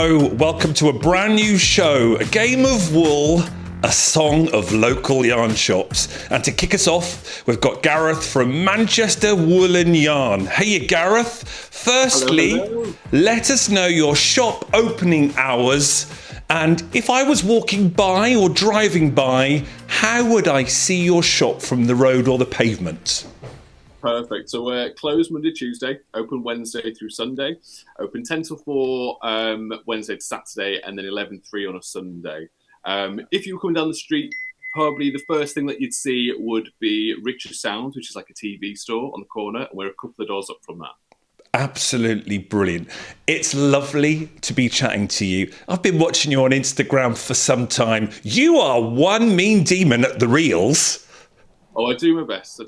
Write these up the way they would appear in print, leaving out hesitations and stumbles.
Hello, welcome to a brand new show, A Game of Wool, a song of local yarn shops. And to kick us off, we've got Gareth from Manchester Wool and Yarn. Hey, Gareth. Firstly, hello. Let us know your shop opening hours. And if I was walking by or driving by, how would I see your shop from the road or the pavement? Perfect. So we're closed Monday, Tuesday, open Wednesday through Sunday, open 10 till 4 Wednesday to Saturday, and then 11 3 on a Sunday. If you were coming down the street, probably the first thing that you'd see would be Richer Sounds, which is like a TV store on the corner, and we're a couple of doors up from that. Absolutely brilliant. It's lovely to be chatting to you. I've been watching you on Instagram for some time. You are one mean demon at the reels. Oh, I do my best.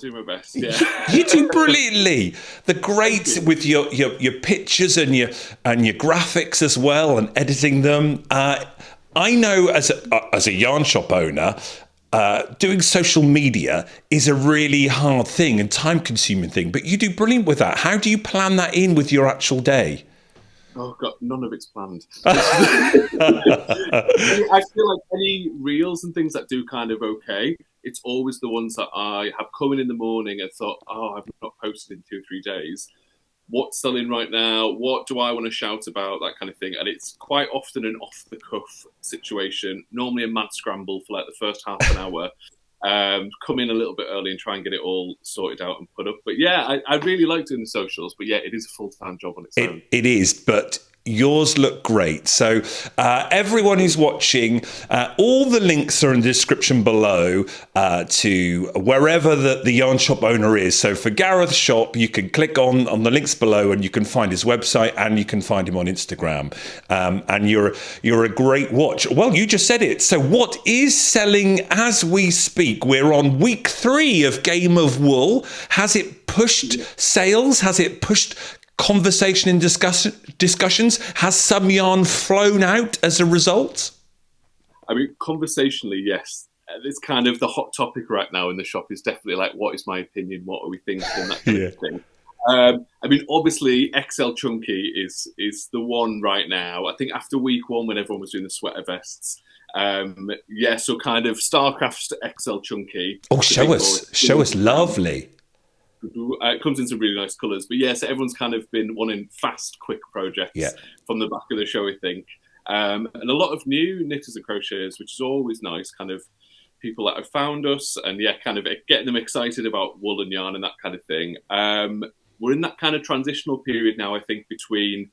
Yeah, You do brilliantly. The great with your pictures and your graphics as well, and editing them. I know as a yarn shop owner, doing social media is a really hard thing and time-consuming thing. But you do brilliant with that. How do you plan that in with your actual day? Oh God, none of it's planned. I feel like any reels and things that do kind of okay, it's always the ones that I have come in the morning and thought, oh, I've not posted in 2 or 3 days. What's selling right now? What do I want to shout about? That kind of thing. And it's quite often an off-the-cuff situation, normally a mad scramble for like the first half an hour. Come in a little bit early and try and get it all sorted out and put up. But yeah, I really like doing the socials. But yeah, it is a full-time job on its own. It is, but yours look great. So everyone who's watching, all the links are in the description below to wherever the yarn shop owner is. So for Gareth's shop, you can click on the links below and you can find his website and you can find him on Instagram. And you're a great watch. Well, you just said it. So what is selling as we speak? We're on week 3 of Game of Wool. Has it pushed sales? Has it pushed conversation and discussions? Has some yarn flown out as a result? I mean, conversationally, yes. It's kind of the hot topic right now in the shop is definitely like, what is my opinion? What are we thinking? That kind of thing. I mean, obviously, XL Chunky is the one right now. I think after week 1, when everyone was doing the sweater vests, so kind of Starcraft XL Chunky. Oh, show us, lovely. It comes in some really nice colours. But yeah, so everyone's kind of been wanting fast, quick projects from the back of the show, I think. And a lot of new knitters and crocheters, which is always nice, kind of people that have found us and kind of getting them excited about wool and yarn and that kind of thing. We're in that kind of transitional period now, I think, between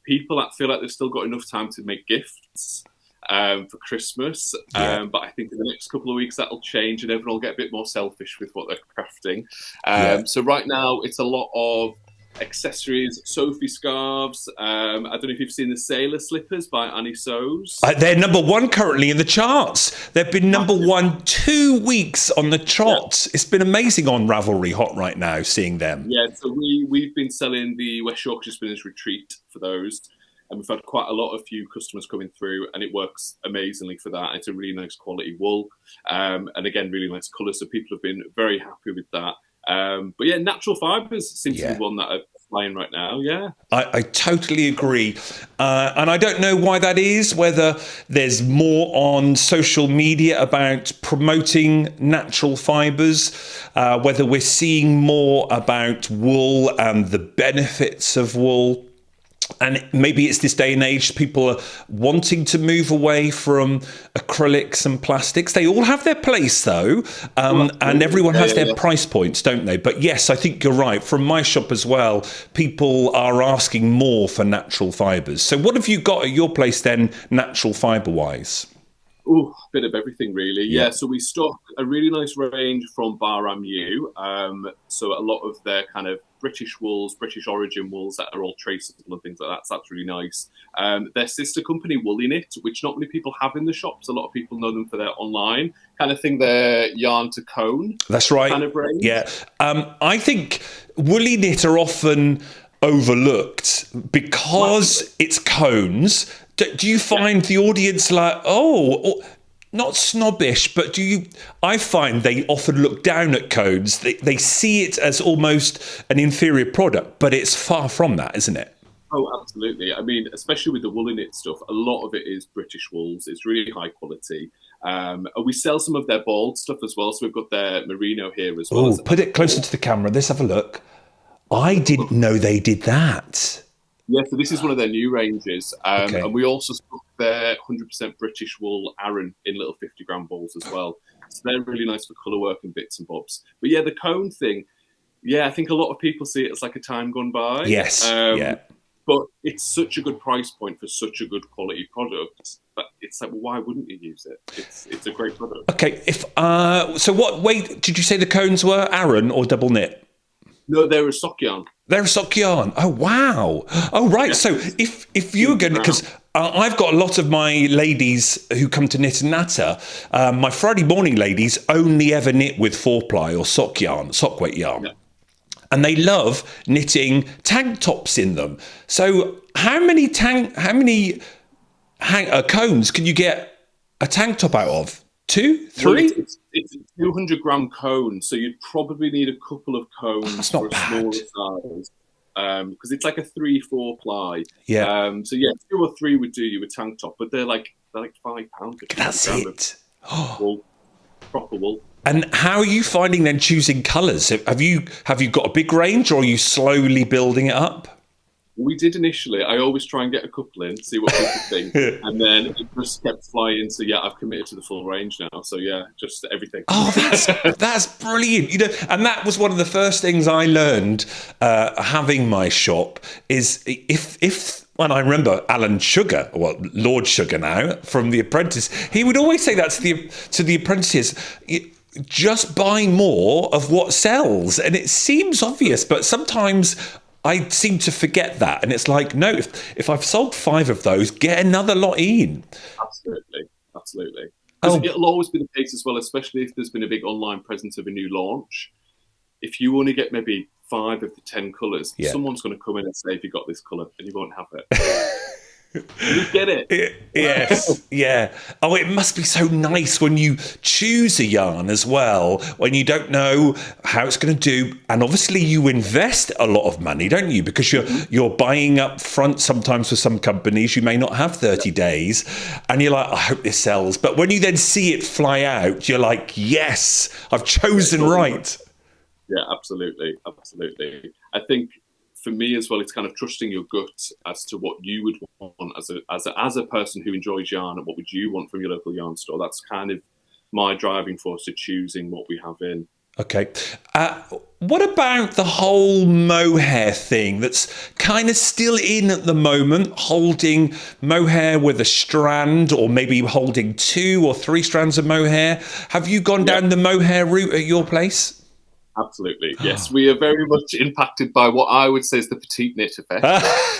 people that feel like they've still got enough time to make gifts for Christmas. But I think in the next couple of weeks that'll change and everyone will get a bit more selfish with what they're crafting. So right now it's a lot of accessories, Sophie scarves. I don't know if you've seen the Sailor Slippers by Annie Sews. They're number 1 currently in the charts. They've been number 1 2 weeks on the charts. It's been amazing on Ravelry Hot right now, seeing them. Yeah, so we've been selling the West Yorkshire Spinners Retreat for those. And we've had quite a lot of few customers coming through, and it works amazingly for that. It's a really nice quality wool, and again, really nice colour. So people have been very happy with that. But yeah, natural fibres seems to be one that are flying right now. Yeah, I totally agree, and I don't know why that is. Whether there's more on social media about promoting natural fibres, whether we're seeing more about wool and the benefits of wool. And maybe it's this day and age, people are wanting to move away from acrylics and plastics. They all have their place, though, and everyone has their price points, don't they? But yes, I think you're right. From my shop as well, people are asking more for natural fibres. So what have you got at your place then, natural fibre-wise? Oh, a bit of everything, really. Yeah, so we stock a really nice range from Bahram U. So a lot of their kind of British wools, British origin wools that are all traceable and things like that. So that's really nice. Their sister company, Woolly Knit, which not many people have in the shops. A lot of people know them for their online kind of thing. Their yarn to cone. That's right. Kind of range. Yeah. I think Woolly Knit are often overlooked because it's cones. Do you find the audience like, not snobbish, but I find they often look down at cones. They see it as almost an inferior product, but it's far from that, isn't it? Oh, absolutely. I mean, especially with the woolly knit stuff, a lot of it is British wools. It's really high quality. And we sell some of their bald stuff as well. So we've got their merino here as well Oh, as put a it closer bald. to the camera. Let's have a look. I didn't know they did that. Yeah, so this is one of their new ranges. Okay. And we also stock their 100% British wool Aran in little 50-gram balls as well. So they're really nice for colour work and bits and bobs. But yeah, the cone thing, yeah, I think a lot of people see it as like a time gone by. Yes. Yeah. But it's such a good price point for such a good quality product that it's like, well, why wouldn't you use it? It's a great product. Okay. If so, what weight did you say the cones were? Aran or double knit? No, they're a sock yarn. They're a sock yarn. Oh wow. Oh right. Yeah. So if you were going to, because I've got a lot of my ladies who come to Knit and Natter. My Friday morning ladies only ever knit with 4-ply or sock yarn, sock weight yarn. Yeah. And they love knitting tank tops in them. So how many cones can you get a tank top out of? 2, 3? Well, it's a 200-gram cone, so you'd probably need a couple of cones That's not for a bad. smaller size. Because it's like a 3-4 ply. Yeah. So yeah, 2 or 3 would do you a tank top, but they're like £5. That's it. Wool, proper wool. And how are you finding then choosing colours? Have you got a big range, or are you slowly building it up? We did initially. I always try and get a couple in, see what people think, and then it just kept flying. So yeah, I've committed to the full range now. So yeah, just everything. Oh, that's brilliant. You know, and that was one of the first things I learned having my shop is if. And I remember Alan Sugar, well, Lord Sugar now from The Apprentice. He would always say that to the apprentices. Just buy more of what sells, and it seems obvious, but sometimes I seem to forget that, and it's like, no, if I've sold 5 of those, get another lot in. Absolutely. Because it'll always be the case as well, especially if there's been a big online presence of a new launch. If you only get maybe 5 of the 10 colours, someone's going to come in and say, "Have you got this colour?" and you won't have it. You get it. Yes, yeah. Oh, it must be so nice when you choose a yarn as well, when you don't know how it's going to do, and obviously you invest a lot of money, don't you? Because you're buying up front. Sometimes for some companies, you may not have 30 days, and you're like, I hope this sells. But when you then see it fly out, you're like, yes, I've chosen right. Yeah, absolutely. I think for me as well, it's kind of trusting your gut as to what you would want as a person who enjoys yarn, and what would you want from your local yarn store. That's kind of my driving force to choosing what we have in. Okay. What about the whole mohair thing that's kind of still in at the moment, holding mohair with a strand, or maybe holding 2 or 3 strands of mohair? Have you gone down the mohair route at your place? Absolutely, yes. We are very much impacted by what I would say is the petite knit effect.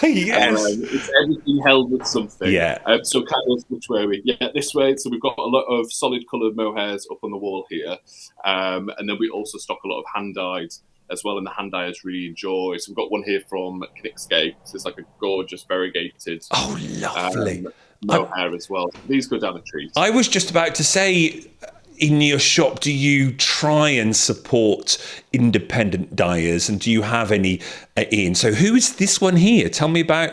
Yes. It's everything held with something. Yeah. So kind of which way we? Yeah, this way. So we've got a lot of solid coloured mohairs up on the wall here. And then we also stock a lot of hand-dyed as well, and the hand dyers really enjoy. So we've got one here from Hillgate. So it's like a gorgeous variegated lovely mohair as well. These go down a treat. I was just about to say, in your shop, do you try and support independent dyers, and do you have any in? So who is this one here? Tell me about.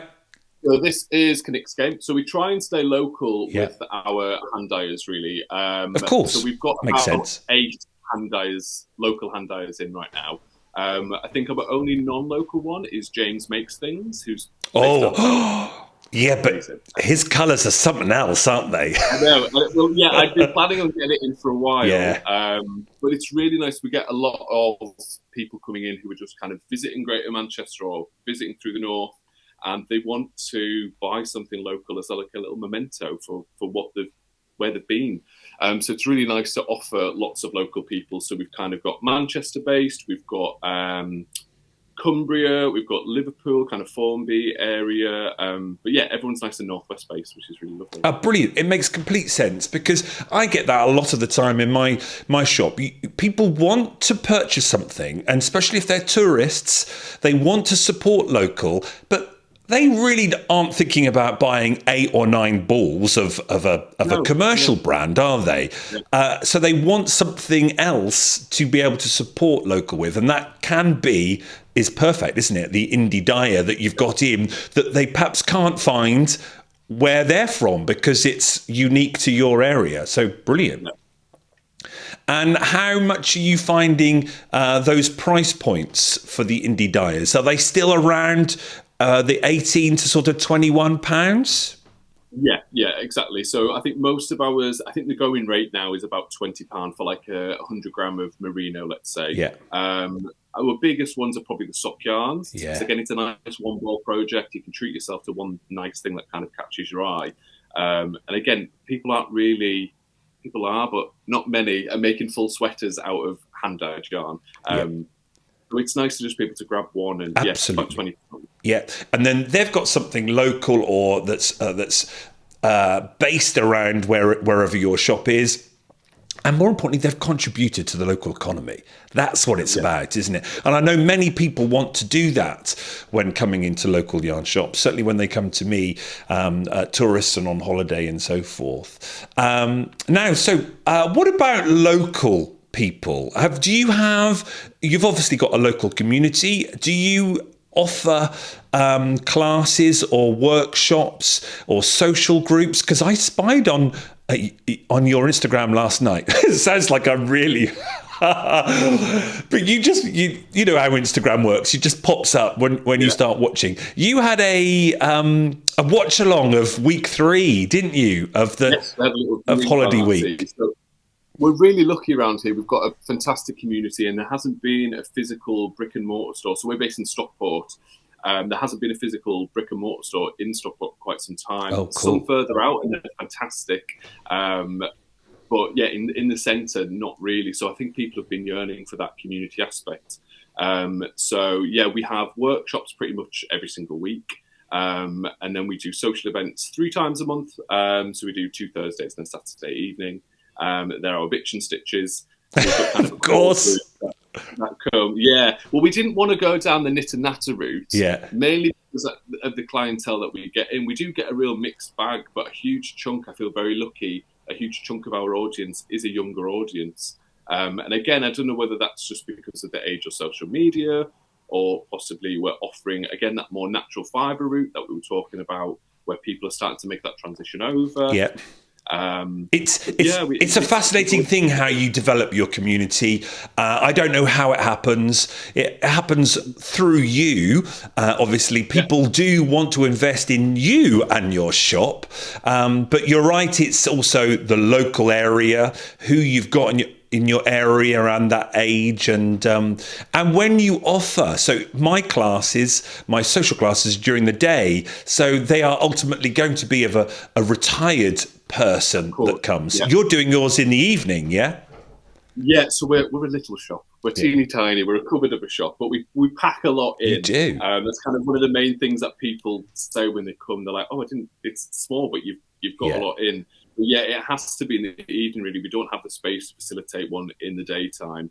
So this is Hillgate. So we try and stay local with our hand dyers, really. Of course. So we've got Makes about sense. 8 hand dyers, local hand dyers in right now. I think our only non-local one is James Makes Things, who's yeah, but his colours are something else, aren't they? I know. Well, yeah, I've been planning on getting it in for a while. Yeah. But it's really nice. We get a lot of people coming in who are just kind of visiting Greater Manchester or visiting through the north, and they want to buy something local as like a little memento for where they've been. So it's really nice to offer lots of local people. So we've kind of got Manchester-based, we've got Cumbria, we've got Liverpool, kind of Formby area. But yeah, everyone's nice and northwest based, which is really lovely. Brilliant. It makes complete sense, because I get that a lot of the time in my shop. People want to purchase something, and especially if they're tourists, they want to support local, but they really aren't thinking about buying 8 or 9 balls of a commercial brand, are they? So they want something else to be able to support local with, and that is perfect, isn't it? The indie dyer that you've got in that they perhaps can't find where they're from because it's unique to your area. So brilliant. And how much are you finding those price points for the indie dyers? Are they still around the 18 to sort of £21? Yeah, exactly. So I think most of ours, I think the going rate now is about £20 for like 100 gram of merino, let's say. Yeah. Our biggest ones are probably the sock yarns. Yeah. So again, it's a nice one ball project. You can treat yourself to one nice thing that kind of catches your eye. And again, people are, but not many are making full sweaters out of hand-dyed yarn. So it's nice to just be able to grab one and absolutely. About 20. Yeah, and then they've got something local or that's based around wherever your shop is. And more importantly, they've contributed to the local economy. That's what it's about, isn't it? And I know many people want to do that when coming into local yarn shops, certainly when they come to me, tourists and on holiday and so forth. What about local people? You've obviously got a local community. Do you offer classes or workshops or social groups? Because I spied on your Instagram last night. It sounds like I'm really but you know how Instagram works. It just pops up when you start watching. You had a watch along of week 3, didn't you, of holiday week? So we're really lucky around here. We've got a fantastic community, and there hasn't been a physical brick and mortar store. So we're based in Stockport. There hasn't been a physical brick and mortar store in Stockport for quite some time. Oh, cool. Some further out, and they're fantastic. But yeah, in the centre, not really. So I think people have been yearning for that community aspect. So yeah, we have workshops pretty much every single week. And then we do social events 3 times a month. So we do 2 Thursdays and a Saturday evening. There are bitch and stitches. Of course. Yeah. Well, we didn't want to go down the knit and natter route. Yeah. Mainly because of the clientele that we get in. We do get a real mixed bag, but a huge chunk, I feel very lucky, a huge chunk of our audience is a younger audience. And again, I don't know whether that's just because of the age of social media, or possibly we're offering, again, that more natural fibre route that we were talking about, where people are starting to make that transition over. Yeah. It's a fascinating thing how you develop your community. I don't know how it happens. It happens through you. Obviously, people do want to invest in you and your shop. But you're right, it's also the local area, who you've got in your area around that age, and when you offer, so my social classes during the day, so they are ultimately going to be of a retired person that comes. You're doing yours in the evening, yeah? Yeah, so we're a little shop. We're teeny tiny. We're a cupboard of a shop, but we pack a lot in. You do. That's kind of one of the main things that people say when they come. They're like, "Oh, it's small, but you've got a lot in." But yeah, it has to be in the evening. Really, we don't have the space to facilitate one in the daytime.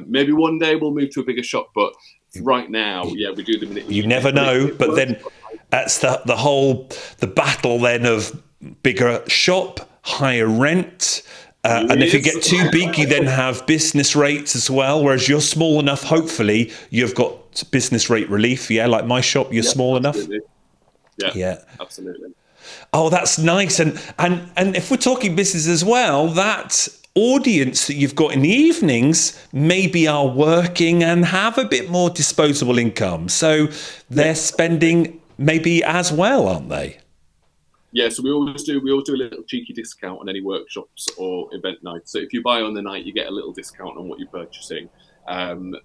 Maybe one day we'll move to a bigger shop, but right now, we do them in the evening. You never know, but then that's the battle then of bigger shop, higher rent. And if you get too big, you then have business rates as well. Whereas you're small enough, hopefully, you've got business rate relief. Yeah, like my shop, you're small absolutely. enough. Yeah, absolutely. Oh, that's nice. And if we're talking business as well, that audience that you've got in the evenings maybe are working and have a bit more disposable income. So they're spending maybe as well, aren't they? Yeah, so we always do a little cheeky discount on any workshops or event nights. So if you buy on the night, you get a little discount on what you're purchasing.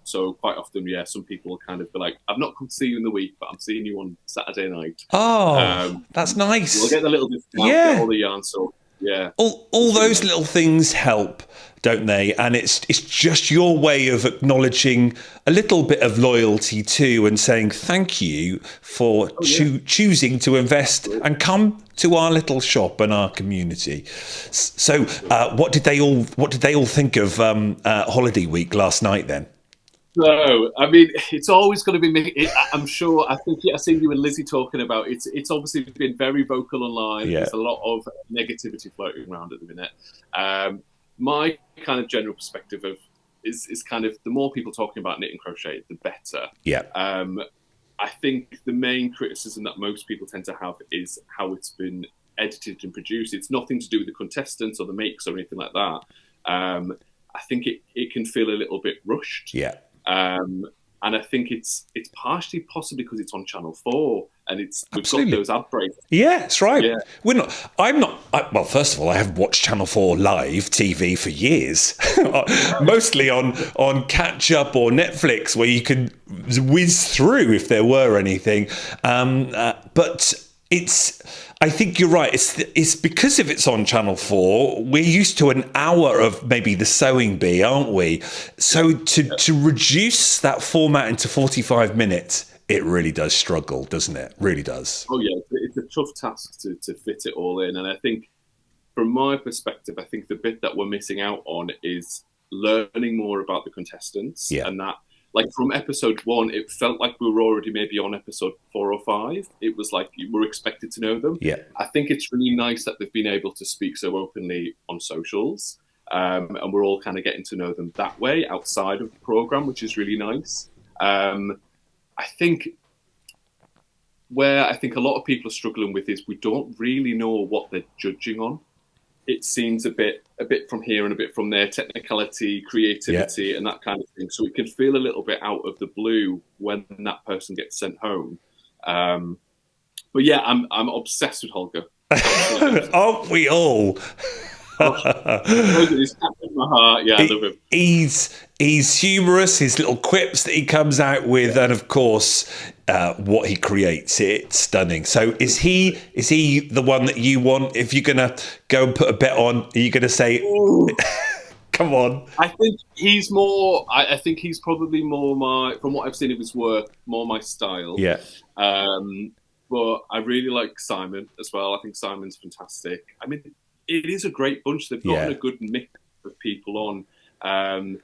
So quite often, some people will kind of be like, "I've not come to see you in the week, but I'm seeing you on Saturday night." Oh, that's nice. We'll get the little discount, get all the yarn. So yeah, all those little things help, don't they? And it's just your way of acknowledging a little bit of loyalty too, and saying thank you for choosing to invest and come to our little shop and our community. So, what did they all think of Holiday Week last night then? So, I mean, it's always going to be me. I'm sure. I think I've seen you and Lizzie talking about it. It's obviously been very vocal online. Yeah. There's a lot of negativity floating around at the minute. My kind of general perspective is kind of the more people talking about knit and crochet, the better. Yeah. I think the main criticism that most people tend to have is how it's been edited and produced. It's nothing to do with the contestants or the makes or anything like that. I think it can feel a little bit rushed. Yeah. And I think it's partially possibly because it's on Channel 4 and we've got those ad breaks. Yeah, that's right. Yeah. Well, first of all, I haven't watched Channel 4 live TV for years. Mostly on catch up or Netflix, where you can whiz through if there were anything. But I think you're right. It's because if it's on Channel 4, we're used to an hour of maybe the sewing bee, aren't we? So to reduce that format into 45 minutes, it really does struggle, doesn't it? Really does. Oh yeah, it's a tough task to fit it all in. And I think from my perspective, I think the bit that we're missing out on is learning more about the contestants. Yeah. And that, like, from episode 1, it felt like we were already maybe on episode 4 or 5. It was like you were expected to know them. Yeah. I think it's really nice that they've been able to speak so openly on socials. And we're all kind of getting to know them that way outside of the programme, which is really nice. I think where I think a lot of people are struggling with is we don't really know what they're judging on. It seems a bit from here and a bit from there, technicality, creativity, and that kind of thing. So it can feel a little bit out of the blue when that person gets sent home. But yeah, I'm obsessed with Holger. Aren't we all? He's in my heart. Yeah, I love him. He's humorous. His little quips that he comes out with, and of course, what he creates, it's stunning. So, is he the one that you want? If you're gonna go and put a bet on, are you gonna say, "Come on"? I think he's more. I think he's probably more from what I've seen of his work, more my style. Yeah. But I really like Simon as well. I think Simon's fantastic. I mean, it is a great bunch. They've gotten a good mix of people on.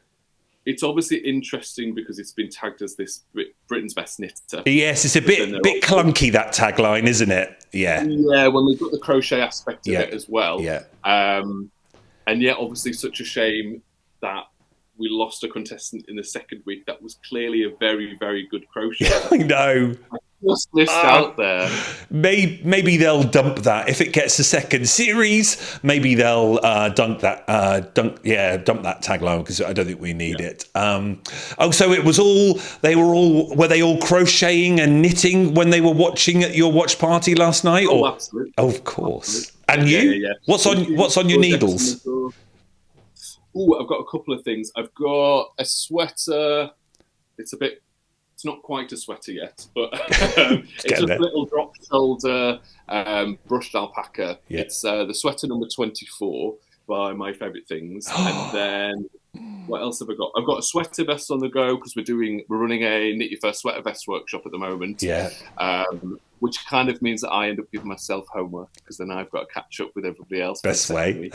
It's obviously interesting because it's been tagged as this Britain's best knitter. Yes, it's a bit clunky, that tagline, isn't it? Yeah. Yeah, when we've got the crochet aspect of it as well. Yeah. And yet, obviously, such a shame that we lost a contestant in the second week that was clearly a very, very good crochet. I know. Just list out there. Maybe they'll dump that if it gets a second series. Maybe they'll dump that tagline because I don't think we need it. So it was were they all crocheting and knitting when they were watching at your watch party last night? Oh, absolutely. Oh, of course. Absolutely. And you? Yeah. What's on your needles? Oh, I've got a couple of things. I've got a sweater. It's not quite a sweater yet, but it's just a little drop shoulder brushed alpaca. Yeah. It's the sweater number 24 by My Favourite Things. And then what else have I got? I've got a sweater vest on the go because we're running a Knit Your First Sweater Vest workshop at the moment. Yeah. Which kind of means that I end up giving myself homework because then I've got to catch up with everybody else. Best way.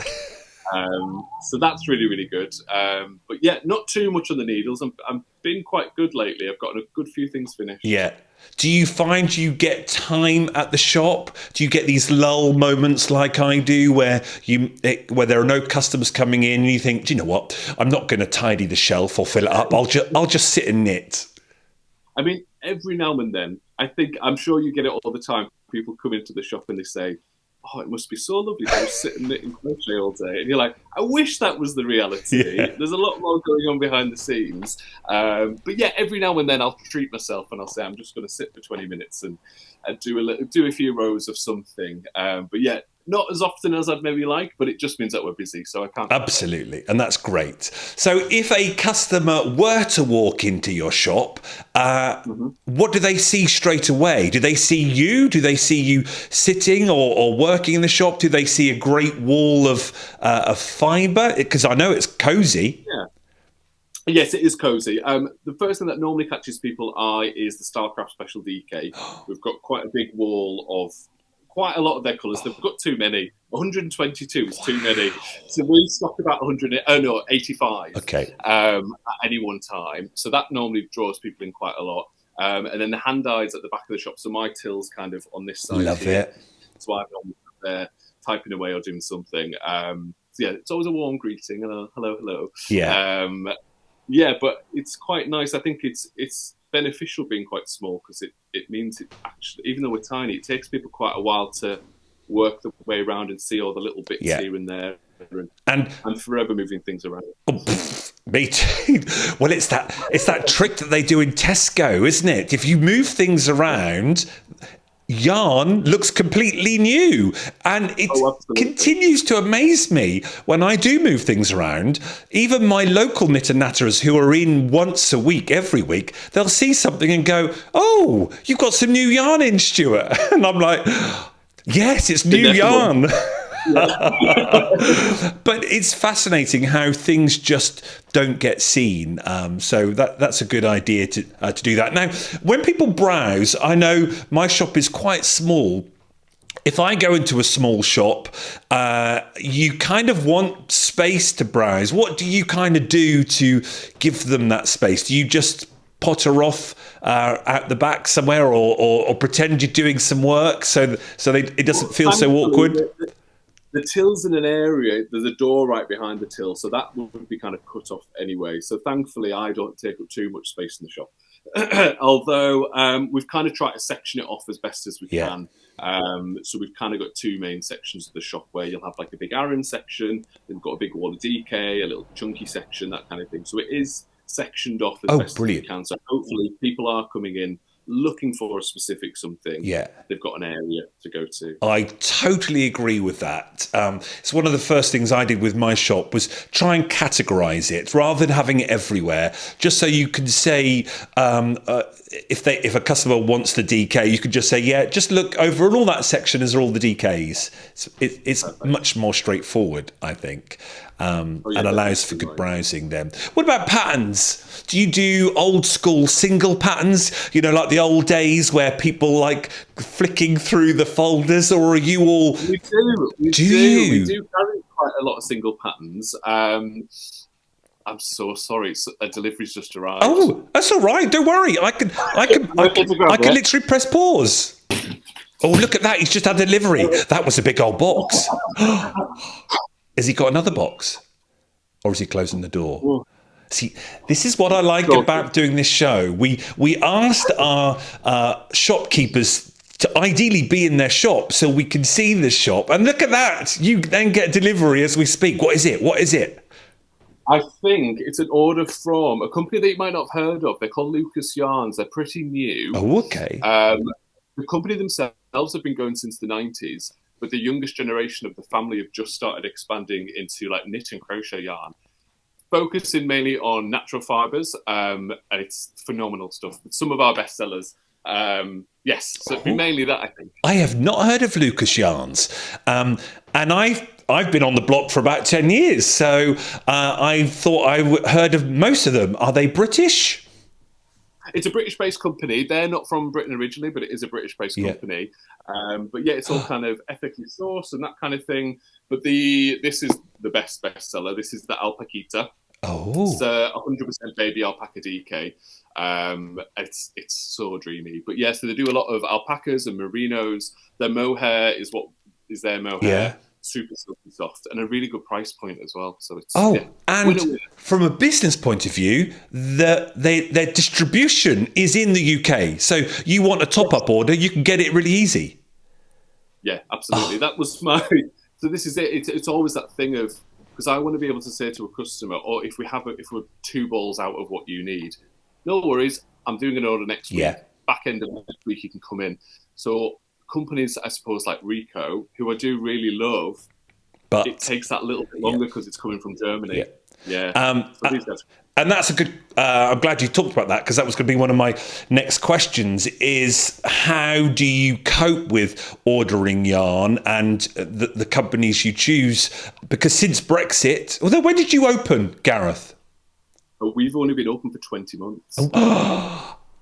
So that's really, really good. But yeah, not too much on the needles. I'm been quite good lately. I've gotten a good few things finished. Yeah. Do you find you get time at the shop? Do you get these lull moments like I do where there are no customers coming in and you think, do you know what? I'm not going to tidy the shelf or fill it up. I'll just sit and knit. I mean, every now and then, I'm sure you get it all the time. People come into the shop and they say, oh, it must be so lovely to just sit and knit and crochet all day. And you're like, I wish that was the reality. Yeah. There's a lot more going on behind the scenes. But yeah, every now and then I'll treat myself and I'll say, I'm just going to sit for 20 minutes and do a few rows of something. But yeah, not as often as I'd maybe like, but it just means that we're busy, so I can't. Absolutely, and that's great. So if a customer were to walk into your shop, what do they see straight away? Do they see you? Do they see you sitting or working in the shop? Do they see a great wall of fibre? Because I know it's cosy. Yeah. Yes, it is cosy. The first thing that normally catches people's eye is the Starcraft Special DK. We've got quite a big wall of quite a lot of their colours. They've got too many. 122 is too many. So we stock about 85 at any one time. So that normally draws people in quite a lot. And then the hand dyes at the back of the shop. So my till's kind of on this side. Love here. it. So I'm there typing away or doing something. So yeah, it's always a warm greeting and a hello. Yeah. Yeah, but it's quite nice. I think it's beneficial being quite small because it means it actually, even though we're tiny, it takes people quite a while to work the way around and see all the little bits here and there. And I'm forever moving things around. Me too. Well, it's that trick that they do in Tesco, isn't it? If you move things around, yarn looks completely new, and it continues to amaze me when I do move things around. Even my local knitter natters who are in once a week, every week, they'll see something and go, "Oh, you've got some new yarn in, Stuart," and I'm like, "Yes, it's new yarn." But it's fascinating how things just don't get seen. So that's a good idea to do that. Now, when people browse, I know my shop is quite small. If I go into a small shop, you kind of want space to browse. What do you kind of do to give them that space? Do you just potter off out the back somewhere, or pretend you're doing some work so it doesn't feel so awkward? The till's in an area, there's a door right behind the till, so that would be kind of cut off anyway. So thankfully, I don't take up too much space in the shop. Although we've kind of tried to section it off as best as we can. So we've kind of got two main sections of the shop where you'll have like a big Aran section, then you've got a big wall of DK, a little chunky section, that kind of thing. So it is sectioned off as best as we can. So hopefully people are coming in looking for a specific something, they've got an area to go to. I totally agree with that. It's one of the first things I did with my shop was try and categorize it rather than having it everywhere, just so you can say if a customer wants the DK, you could just say, just look over and all that section is all the DKs. It's much more straightforward, I think, and allows for good browsing then. What about patterns? Do you do old school single patterns, like the old days where people like flicking through the folders, or are you all... We do. We do carry quite a lot of single patterns. I'm so sorry. A delivery's just arrived. Oh, that's all right. Don't worry. I can literally press pause. Oh, look at that. He's just had a delivery. That was a big old box. Has he got another box? Or is he closing the door? See, this is what I like about doing this show. We asked our shopkeepers to ideally be in their shop so we can see the shop. And look at that. You then get delivery as we speak. What is it? I think it's an order from a company that you might not have heard of. They're called Lucas Yarns. They're pretty new. Oh, okay. The company themselves have been going since the 90s, but the youngest generation of the family have just started expanding into like knit and crochet yarn, focusing mainly on natural fibres, and it's phenomenal stuff. Some of our best sellers. So it'd be mainly that, I think. I have not heard of Lucas Yarns, and I've been on the block for about 10 years, so I thought I heard of most of them. Are they British? It's a British-based company. They're not from Britain originally, but it is a British-based company. But it's all kind of ethically sourced and that kind of thing. But this is the bestseller. This is the Alpaquita. Oh, it's 100% baby alpaca DK. It's so dreamy. But so they do a lot of alpacas and merinos. Their mohair is their mohair. Yeah. Super silky soft and a really good price point as well. So it's and from a business point of view, their distribution is in the UK. So you want a top-up order, you can get it really easy. Yeah, absolutely. That was so this is it. It's always that thing of, because I want to be able to say to a customer, or if we're 2 balls out of what you need, no worries, I'm doing an order next week. Back end of next week you can come in. So companies, I suppose, like Rico, who I do really love, but it takes that little bit longer because it's coming from Germany. And that's a good... I'm glad you talked about that, because that was going to be one of my next questions, is how do you cope with ordering yarn and the companies you choose? Because since Brexit... Although, when did you open, Gareth? We've only been open for 20 months.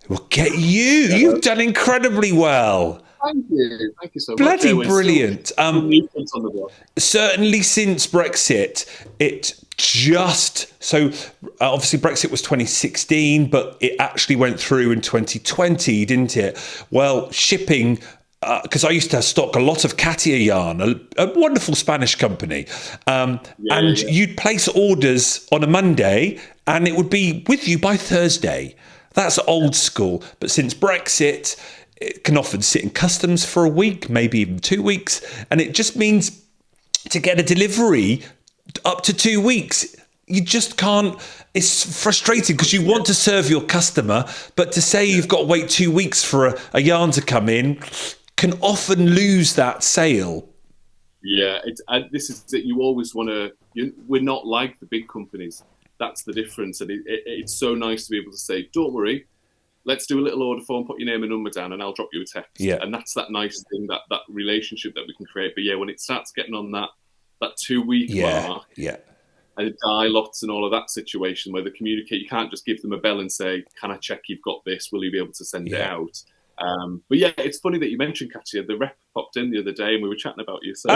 Well, get you. You've done incredibly well. Thank you so much. Bloody Yeah, we're brilliant. still new kids on the block. Certainly since Brexit, it just so obviously Brexit was 2016, but it actually went through in 2020, didn't it? Well, shipping. Because I used to stock a lot of Katia yarn, a wonderful Spanish company, and you'd place orders on a Monday, and it would be with you by Thursday. That's old school. But since Brexit, it can often sit in customs for a week, maybe even 2 weeks, and it just means to get a delivery up to 2 weeks. You just can't. It's frustrating because you want to serve your customer, but to say you've got to wait 2 weeks for a yarn to come in can often lose that sale. Yeah, this is that you always want to. We're not like the big companies. That's the difference, and it's so nice to be able to say, "Don't worry, let's do a little order form, put your name and number down, and I'll drop you a text." Yeah. And that's that nice thing, that relationship that we can create. But yeah, when it starts getting on that 2 week mark, and dye lots and all of that situation where they communicate, you can't just give them a bell and say, "Can I check you've got this? Will you be able to send it out?" But yeah, it's funny that you mentioned Katia. The rep popped in the other day and we were chatting about you. So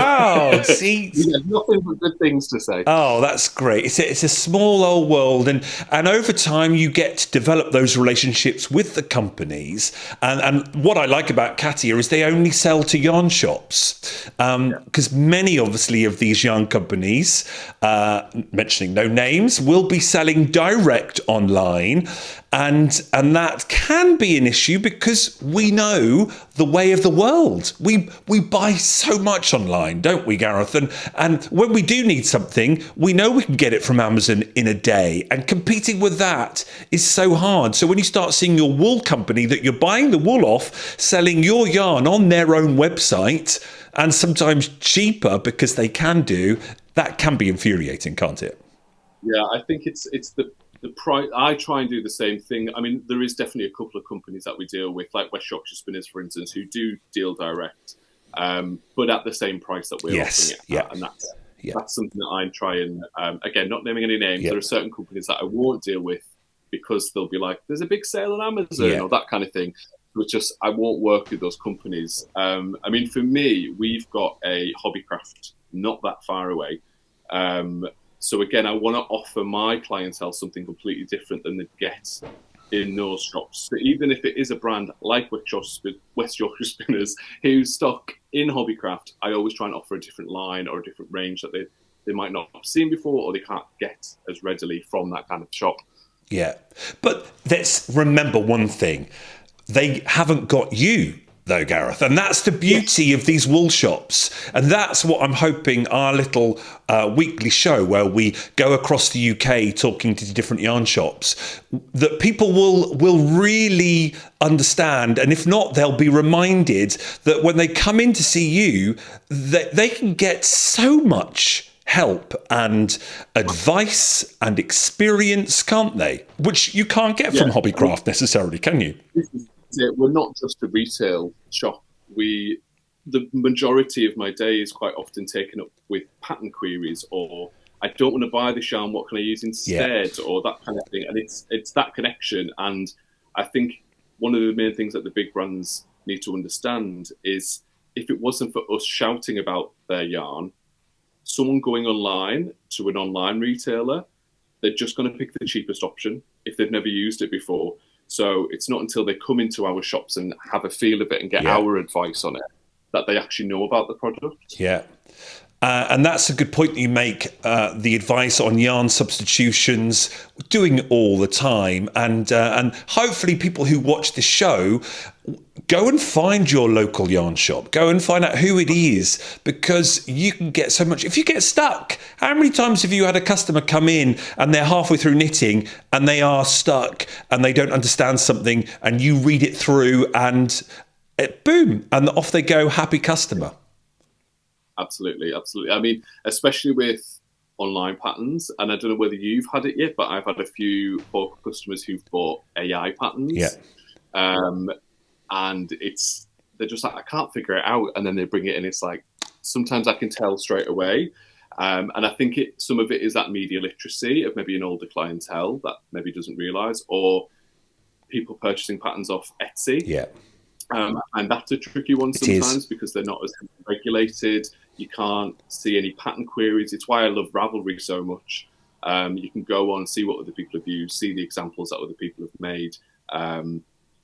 See, nothing but good things to say. Oh, that's great. It's a small old world, and over time you get to develop those relationships with the companies. And what I like about Katia is they only sell to yarn shops, because many, obviously, of these yarn companies, mentioning no names, will be selling direct online. And that can be an issue because we know the way of the world. We buy so much online, don't we, Gareth? And when we do need something, we know we can get it from Amazon in a day. And competing with that is so hard. So when you start seeing your wool company that you're buying the wool off, selling your yarn on their own website, and sometimes cheaper because they can do, that can be infuriating, can't it? Yeah, I think it's the price. I try and do the same thing. I mean, there is definitely a couple of companies that we deal with, like West Yorkshire Spinners, for instance, who do deal direct, but at the same price that we're offering it at. And that's something that I try and, again, not naming any names, there are certain companies that I won't deal with because they'll be like, there's a big sale on Amazon or that kind of thing. But just, I won't work with those companies. I mean, for me, we've got a hobbycraft not that far away. So again, I want to offer my clientele something completely different than they get in those shops. So even if it is a brand like West Yorkshire Spinners who stock in hobbycraft, I always try and offer a different line or a different range that they might not have seen before or they can't get as readily from that kind of shop. Yeah, but let's remember one thing. They haven't got you, though, Gareth. And that's the beauty of these wool shops. And that's what I'm hoping our little weekly show where we go across the UK talking to different yarn shops, that people will really understand. And if not, they'll be reminded that when they come in to see you, that they can get so much help and advice and experience, can't they? Which you can't get from Hobbycraft necessarily, can you? We're not just a retail shop. The majority of my day is quite often taken up with pattern queries, or I don't want to buy this yarn, what can I use instead, or that kind of thing. And it's that connection. And I think one of the main things that the big brands need to understand is if it wasn't for us shouting about their yarn, someone going online to an online retailer, they're just going to pick the cheapest option if they've never used it before. So it's not until they come into our shops and have a feel of it and get our advice on it that they actually know about the product. Yeah. And that's a good point that you make, the advice on yarn substitutions, doing it all the time. And hopefully people who watch this show, go and find your local yarn shop. Go and find out who it is, because you can get so much. If you get stuck, how many times have you had a customer come in and they're halfway through knitting and they are stuck and they don't understand something and you read it through and boom, and off they go, happy customer. Absolutely. I mean, especially with online patterns, and I don't know whether you've had it yet, but I've had a few customers who've bought AI patterns. Yeah. And they're just like, I can't figure it out. And then they bring it in. It's like, sometimes I can tell straight away. And I think some of it is that media literacy of maybe an older clientele that maybe doesn't realise, or people purchasing patterns off Etsy. Yeah. And that's a tricky one sometimes because they're not as regulated. You can't see any pattern queries. It's why I love Ravelry so much. You can go on, see what other people have used, see the examples that other people have made.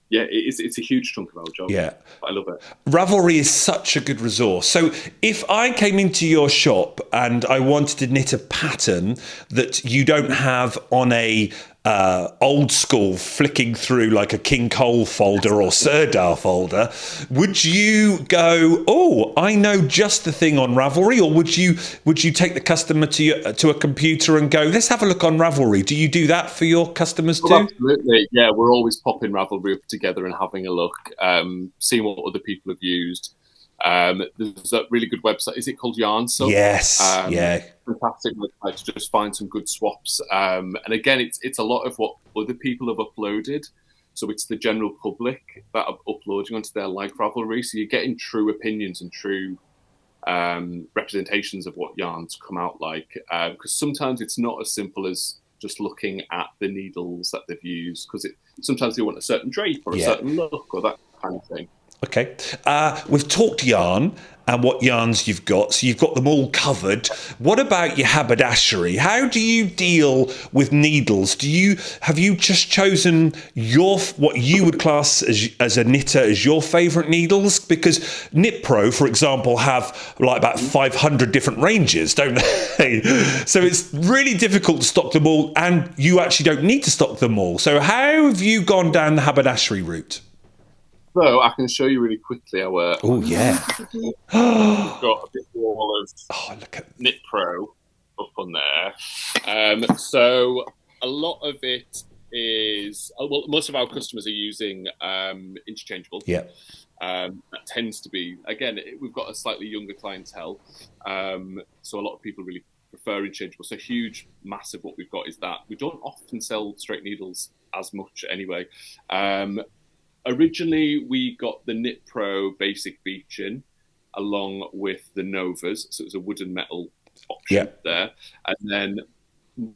Yeah, it's a huge chunk of our job. Yeah. I love it. Ravelry is such a good resource. So if I came into your shop and I wanted to knit a pattern that you don't have on a old school flicking through like a King Cole folder or Sirdar folder, would you go, oh, I know just the thing on Ravelry, or would you take the customer to a computer and go, let's have a look on Ravelry? Do you do that for your customers too? Absolutely, yeah. We're always popping Ravelry up together and having a look, seeing what other people have used. There's a really good website. Is it called Yarnsub? Yes. Yeah. Fantastic website to just find some good swaps. And again, it's a lot of what other people have uploaded. So it's the general public that are uploading onto their like Ravelry. So you're getting true opinions and true representations of what yarns come out like. Because sometimes it's not as simple as just looking at the needles that they've used. Because sometimes they want a certain drape or a certain look or that kind of thing. Okay. We've talked yarn and what yarns you've got. So you've got them all covered. What about your haberdashery? How do you deal with needles? Have you just chosen what you would class as a knitter as your favourite needles? Because Knit Pro, for example, have like about 500 different ranges, don't they? So it's really difficult to stock them all, and you actually don't need to stock them all. So how have you gone down the haberdashery route? So I can show you really quickly our. Oh yeah. We've got a big wall of look at Knit Pro up on there. So a lot of it is most of our customers are using interchangeable. Yeah. That tends to be, again, we've got a slightly younger clientele, so a lot of people really prefer interchangeable. So massive what we've got is that we don't often sell straight needles as much anyway. Originally, we got the Knit Pro Basic Beeching along with the Novas, so it was a wood and metal option there. And then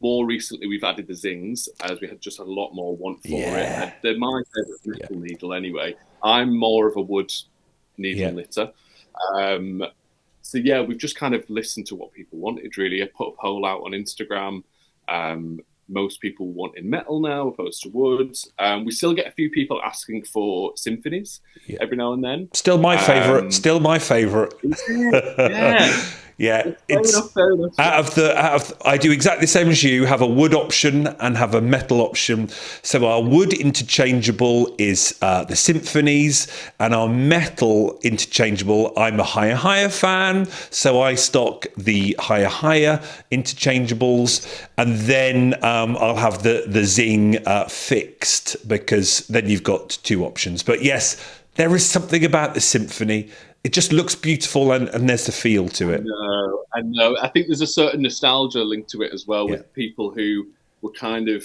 more recently, we've added the Zings, as we had just had a lot more want for it. And they're my favourite metal needle anyway. I'm more of a wood needle knitter. So yeah, we've just kind of listened to what people wanted, really. I put a poll out on Instagram. Most people want in metal now opposed to wood. We still get a few people asking for symphonies every now and then. Still my favourite. Still my favourite. Yeah, fair enough. I do exactly the same as you. Have a wood option and have a metal option. So our wood interchangeable is the symphonies, and our metal interchangeable, I'm a higher fan, so I stock the higher interchangeables, and then I'll have the Zing fixed, because then you've got two options. But yes, there is something about the symphony. It just looks beautiful, and there's the feel to it. I know. I think there's a certain nostalgia linked to it as well, with people who were kind of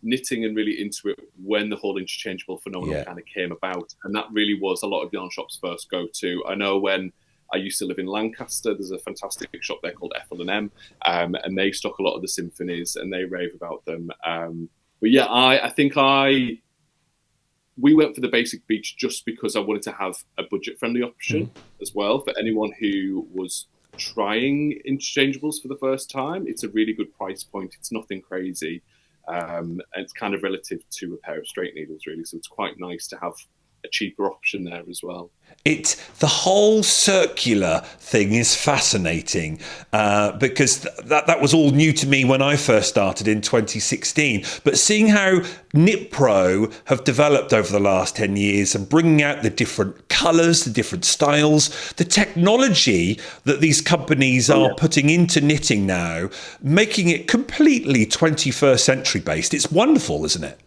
knitting and really into it when the whole interchangeable phenomenon kind of came about. And that really was a lot of yarn shops' first go-to. I know when I used to live in Lancaster, there's a fantastic shop there called F&M, and they stock a lot of the symphonies, and they rave about them. But yeah, I think we went for the Basic Beach just because I wanted to have a budget-friendly option as well for anyone who was trying interchangeables for the first time. It's a really good price point. It's nothing crazy. And it's kind of relative to a pair of straight needles, really. So it's quite nice to have a cheaper option there as well. The whole circular thing is fascinating, because that was all new to me when I first started in 2016. But seeing how Knit Pro have developed over the last 10 years and bringing out the different colours, the different styles, the technology that these companies are putting into knitting now, making it completely 21st century based. It's wonderful, isn't it?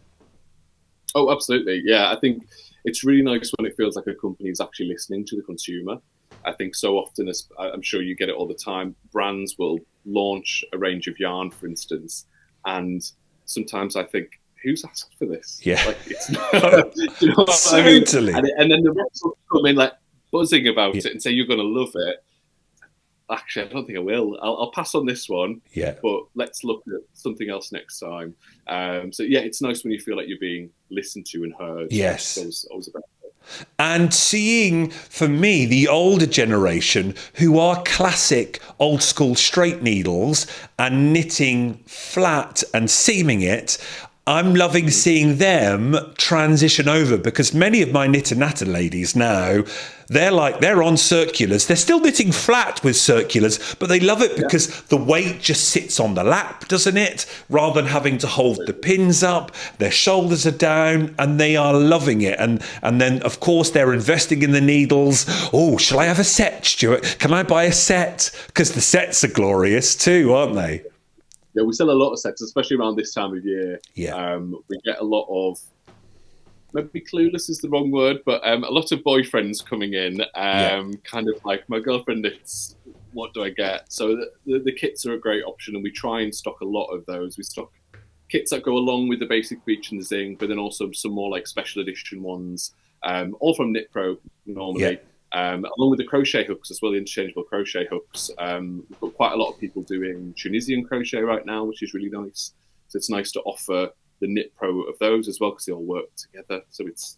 Oh, absolutely. Yeah, I think it's really nice when it feels like a company is actually listening to the consumer. I think so often, as I'm sure you get it all the time, brands will launch a range of yarn, for instance, and sometimes I think, who's asked for this? Yeah. Like, it's not, you know what Totally. I mean? And then the reps will come in like buzzing about it and say, you're going to love it. Actually, I don't think I will. I'll pass on this one, but let's look at something else next time. So yeah, it's nice when you feel like you're being listened to and heard. Yes. Always about it. And seeing, for me, the older generation who are classic old school straight needles and knitting flat and seaming it, I'm loving seeing them transition over, because many of my knitter natter ladies now, they're on circulars. They're still knitting flat with circulars, but they love it because the weight just sits on the lap, doesn't it? Rather than having to hold the pins up, their shoulders are down, and they are loving it. And then, of course, they're investing in the needles. Oh, shall I have a set, Stuart? Can I buy a set? Because the sets are glorious too, aren't they? Yeah, we sell a lot of sets, especially around this time of year. Yeah. We get a lot of, maybe clueless is the wrong word, but a lot of boyfriends coming in, kind of like, my girlfriend knits, what do I get? So the kits are a great option, and we try and stock a lot of those. We stock kits that go along with the basic breech and the zing, but then also some more like special edition ones, all from Knit Pro normally. Yeah. Along with the crochet hooks as well, the interchangeable crochet hooks. We've got quite a lot of people doing Tunisian crochet right now, which is really nice. So it's nice to offer the Knit Pro of those as well, because they all work together. So it's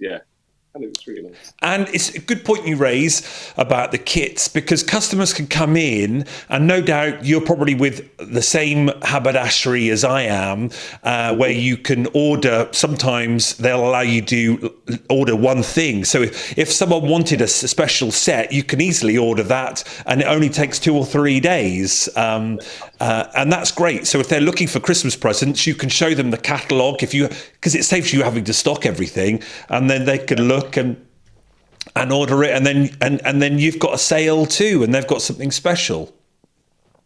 really nice. And it's a good point you raise about the kits, because customers can come in, and no doubt you're probably with the same haberdashery as I am, where you can order. Sometimes they'll allow you to order one thing. So if someone wanted a special set, you can easily order that, and it only takes 2 or 3 days. And that's great. So if they're looking for Christmas presents, you can show them the catalogue, because it saves you having to stock everything, and then they can look and order it, and then you've got a sale too, and they've got something special.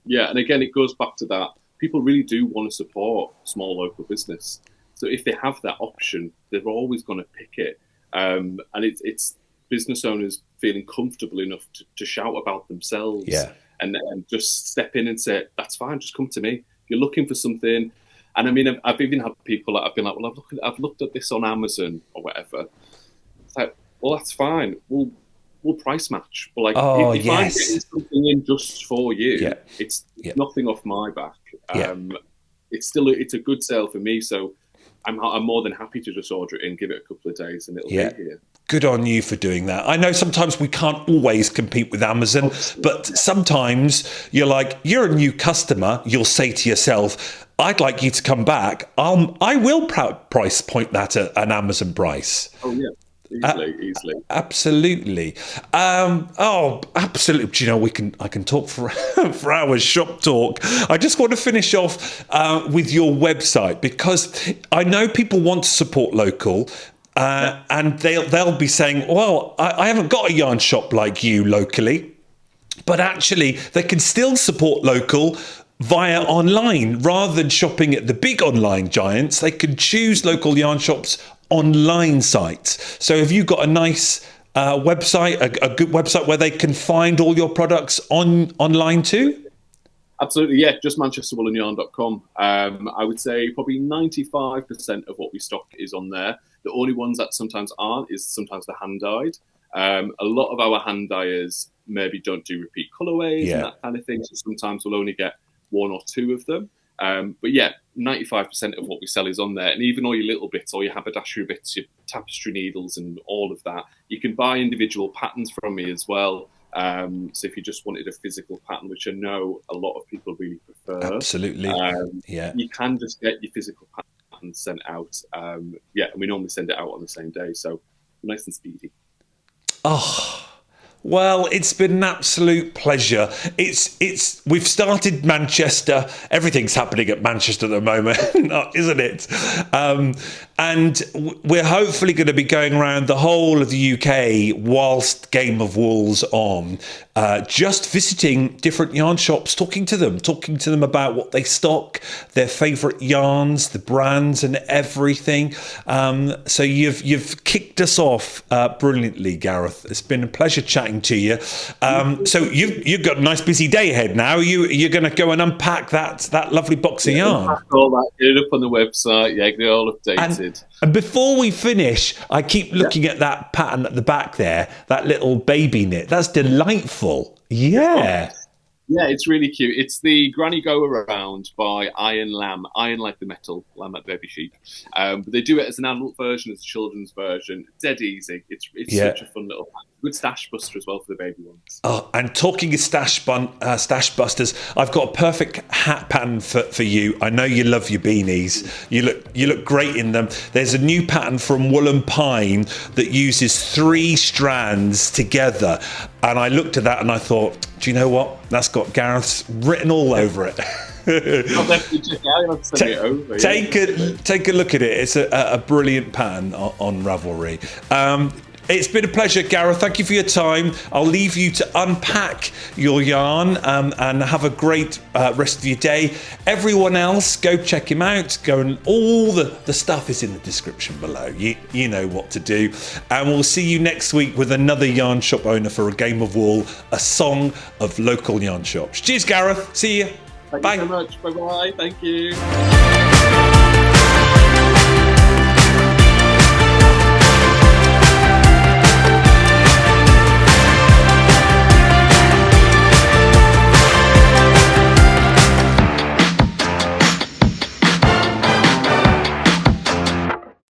Yeah, and again, it goes back to that. People really do want to support small local business. So if they have that option, they're always going to pick it. And it's business owners feeling comfortable enough to shout about themselves, and just step in and say, that's fine, just come to me. If you're looking for something. And I mean, I've even had people that have been like, well, I've looked at this on Amazon or whatever. It's like, well, that's fine. We'll price match. But like, if I'm getting something in just for you, it's nothing off my back. It's a good sale for me. So I'm more than happy to just order it and give it a couple of days, and it'll be here. Good on you for doing that. I know sometimes we can't always compete with Amazon, but sometimes you're a new customer. You'll say to yourself, I'd like you to come back. I will price point that at an Amazon price. Oh, yeah. Easily. Absolutely. Absolutely. Do you know, I can talk for hours, shop talk. I just want to finish off with your website, because I know people want to support local. And they'll be saying, well, I haven't got a yarn shop like you locally, but actually they can still support local via online. Rather than shopping at the big online giants, they can choose local yarn shops online sites. So have you got a nice website, a good website where they can find all your products online too? Absolutely, yeah, just manchesterwoolenyarn.com. I would say probably 95% of what we stock is on there. The only ones that sometimes aren't is sometimes the hand-dyed. A lot of our hand dyers maybe don't do repeat colorways and that kind of thing, so sometimes we'll only get 1 or 2 of them. But yeah, 95% of what we sell is on there. And even all your little bits, all your haberdashery bits, your tapestry needles and all of that, you can buy individual patterns from me as well. So if you just wanted a physical pattern, which I know a lot of people really prefer, absolutely, you can just get your physical pattern sent out. And we normally send it out on the same day, so nice and speedy. Well, it's been an absolute pleasure. We've started Manchester. Everything's happening at Manchester at the moment, isn't it? And we're hopefully going to be going around the whole of the UK whilst Game of Wool's on, just visiting different yarn shops, talking to them about what they stock, their favourite yarns, the brands and everything. So you've kicked us off brilliantly, Gareth. It's been a pleasure chatting to you. So you've got a nice busy day ahead now. You're going to go and unpack that lovely box of yarn. Unpack all that, get it up on the website, get it all updated. And before we finish, I keep looking at that pattern at the back there, that little baby knit. That's delightful. Yeah. Yeah, it's really cute. It's the Granny Go Around by Iron Lamb. Iron like the metal, lamb like the baby sheep. But they do it as an adult version, as a children's version. Dead easy. It's such a fun little good stash buster as well for the baby ones. Oh, and talking of stash busters, I've got a perfect hat pattern for you. I know you love your beanies. You look great in them. There's a new pattern from Wool and Pine that uses 3 strands together. And I looked at that and I thought, do you know what? That's got Gareth's written all over it. I'll definitely check it out. Send it over. Take a look at it. It's a brilliant pattern on Ravelry. It's been a pleasure, Gareth. Thank you for your time. I'll leave you to unpack your yarn and have a great rest of your day. Everyone else, go check him out. Go and all the stuff is in the description below. You know what to do. And we'll see you next week with another yarn shop owner for a game of wool, a song of local yarn shops. Cheers, Gareth. See you. Thank you so much. Bye-bye. Thank you.